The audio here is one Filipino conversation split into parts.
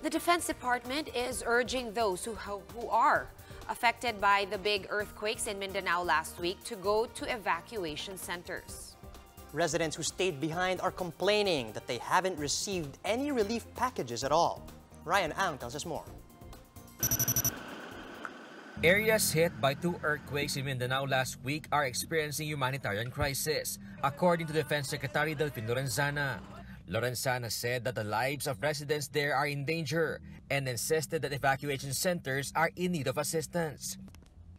The Defense Department is urging those who are affected by the big earthquakes in Mindanao last week to go to evacuation centers. Residents who stayed behind are complaining that they haven't received any relief packages at all. Ryan Ang tells us more. Areas hit by 2 earthquakes in Mindanao last week are experiencing humanitarian crisis, according to Defense Secretary Delfin Lorenzana. Lorenzana said that the lives of residents there are in danger and insisted that evacuation centers are in need of assistance.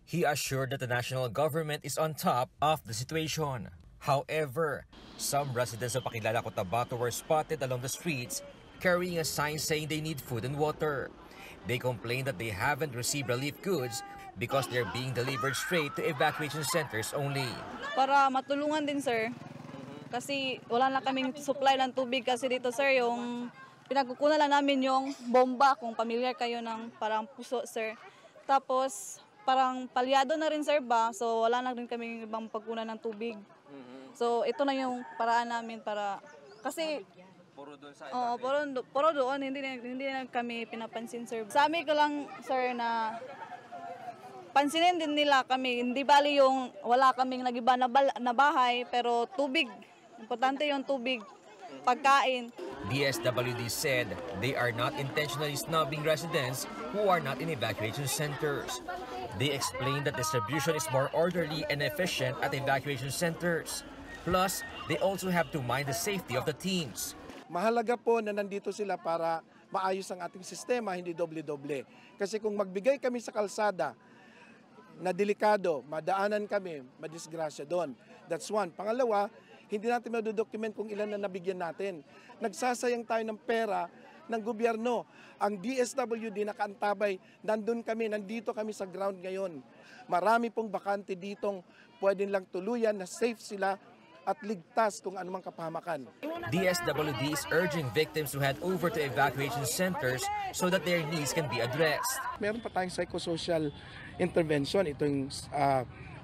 He assured that the national government is on top of the situation. However, some residents of Pakilala, Cotabato were spotted along the streets carrying a sign saying they need food and water. They complained that they haven't received relief goods because they're being delivered straight to evacuation centers only. Para matulungan din, sir. Kasi wala na kaming supply ng tubig kasi dito, sir, yung pinagkukunan lang namin yung bomba, kung familiar kayo ng parang puso, sir. Tapos parang palyado na rin, sir, ba? So wala na rin kaming ibang pagkunan ng tubig. So ito na yung paraan namin para, kasi puro doon, hindi na kami pinapansin, sir. Sa amin ko lang, sir, na pansinin din nila kami. Hindi bali yung wala kaming nagiba na bahay, pero tubig. Importante yung tubig, pagkain. DSWD said they are not intentionally snubbing residents who are not in evacuation centers. They explained that distribution is more orderly and efficient at evacuation centers. Plus, they also have to mind the safety of the teams. Mahalaga po na nandito sila para maayos ang ating sistema, hindi doble-doble. Kasi kung magbigay kami sa kalsada na delikado, madaanan kami, madisgrasya doon. That's one. Pangalawa, hindi natin madodocument kung ilan na nabigyan natin. Nagsasayang tayo ng pera ng gobyerno. Ang DSWD nakaantabay, nandito kami sa ground ngayon. Marami pong bakante ditong pwedeng lang tuluyan na safe sila at ligtas kung anumang kapahamakan. DSWD is urging victims to head over to evacuation centers so that their needs can be addressed. Meron pa tayong psychosocial intervention, itong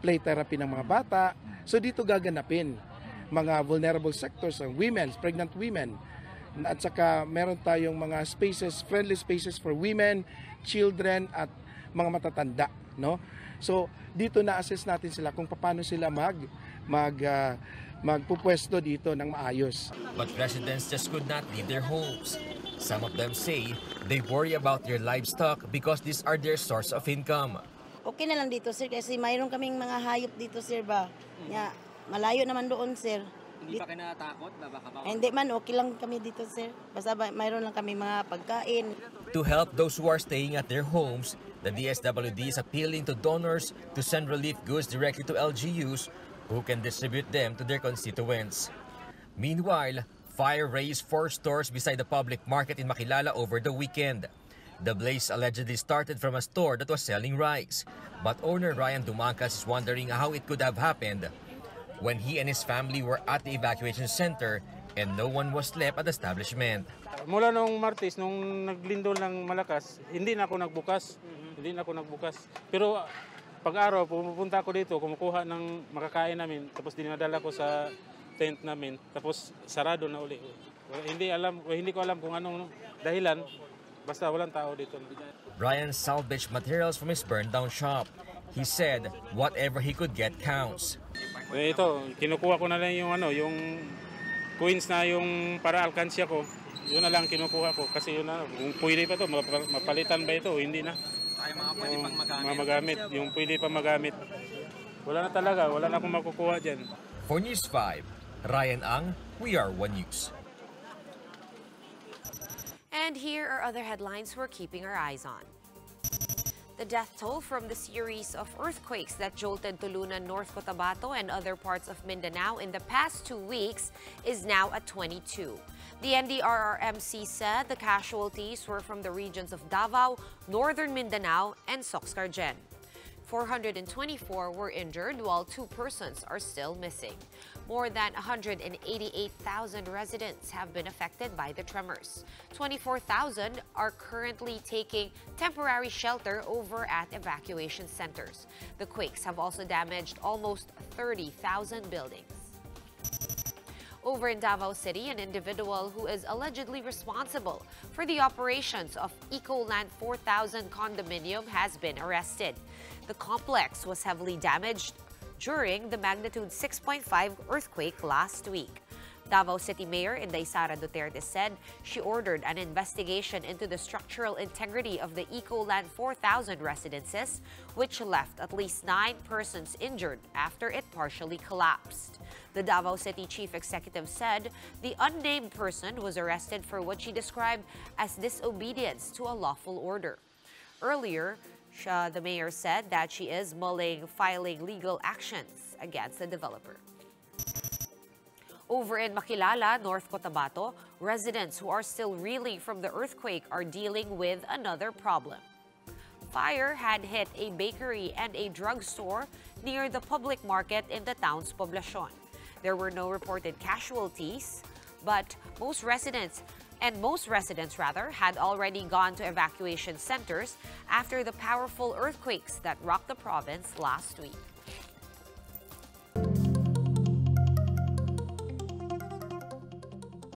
play therapy ng mga bata. So dito gaganapin mga vulnerable sectors, women, pregnant women. At saka meron tayong mga spaces, friendly spaces for women, children at mga matatanda, no? So dito na-assess natin sila kung paano sila magpupwesto dito ng maayos. But residents just could not leave their homes. Some of them say they worry about their livestock because these are their source of income. Okay na lang dito, sir, kasi mayroon kaming mga hayop dito, sir, ba? Malayo naman doon, sir. Hindi pa kayo natatakot na baka bawal? Hindi man, okay lang kami dito, sir. Basta mayroon lang kami mga pagkain. To help those who are staying at their homes, the DSWD is appealing to donors to send relief goods directly to LGUs who can distribute them to their constituents. Meanwhile, fire razed 4 stores beside the public market in Makilala over the weekend. The blaze allegedly started from a store that was selling rice, but owner Ryan Dumacas is wondering how it could have happened when he and his family were at the evacuation center and no one was left at the establishment. Mula nung Martes, nung naglindol ng malakas, hindi na ako nagbukas. Pero pag-araw, pupunta ako dito, kumukuha ng makakain namin, tapos dinadala ko sa tent namin, tapos sarado na uli. Hindi ko alam kung anong dahilan, basta walang tao dito. Brian salvaged materials from his burned down shop. He said whatever he could get counts. Ito, kinukuha ko na lang yung coins na yung para alkansya ko. Yun na lang kinukuha ko kasi yun na, kung pwede pa to, mapalitan ba ito, hindi na. Ay, mga pwede pang magamit, yung pwede pa magamit. Wala na talaga, wala na akong makukuha dyan. For News 5, Ryan Ang, We Are One News. And here are other headlines we're keeping our eyes on. The death toll from the series of earthquakes that jolted Tulunan, North Cotabato and other parts of Mindanao in the past 2 weeks is now at 22. The NDRRMC said the casualties were from the regions of Davao, Northern Mindanao, and Soxcargen. 424 were injured, while 2 persons are still missing. More than 188,000 residents have been affected by the tremors. 24,000 are currently taking temporary shelter over at evacuation centers. The quakes have also damaged almost 30,000 buildings. Over in Davao City, an individual who is allegedly responsible for the operations of Ecoland 4000 condominium has been arrested. The complex was heavily damaged during the magnitude 6.5 earthquake last week. Davao City Mayor Inday Sara Duterte said she ordered an investigation into the structural integrity of the Ecoland 4000 residences, which left at least 9 persons injured after it partially collapsed. The Davao City Chief Executive said the unnamed person was arrested for what she described as disobedience to a lawful order. Earlier, the mayor said that she is mulling filing legal actions against the developer. Over in Makilala, North Cotabato, residents who are still reeling from the earthquake are dealing with another problem. Fire had hit a bakery and a drugstore near the public market in the town's poblacion. There were no reported casualties, but most residents had already gone to evacuation centers after the powerful earthquakes that rocked the province last week.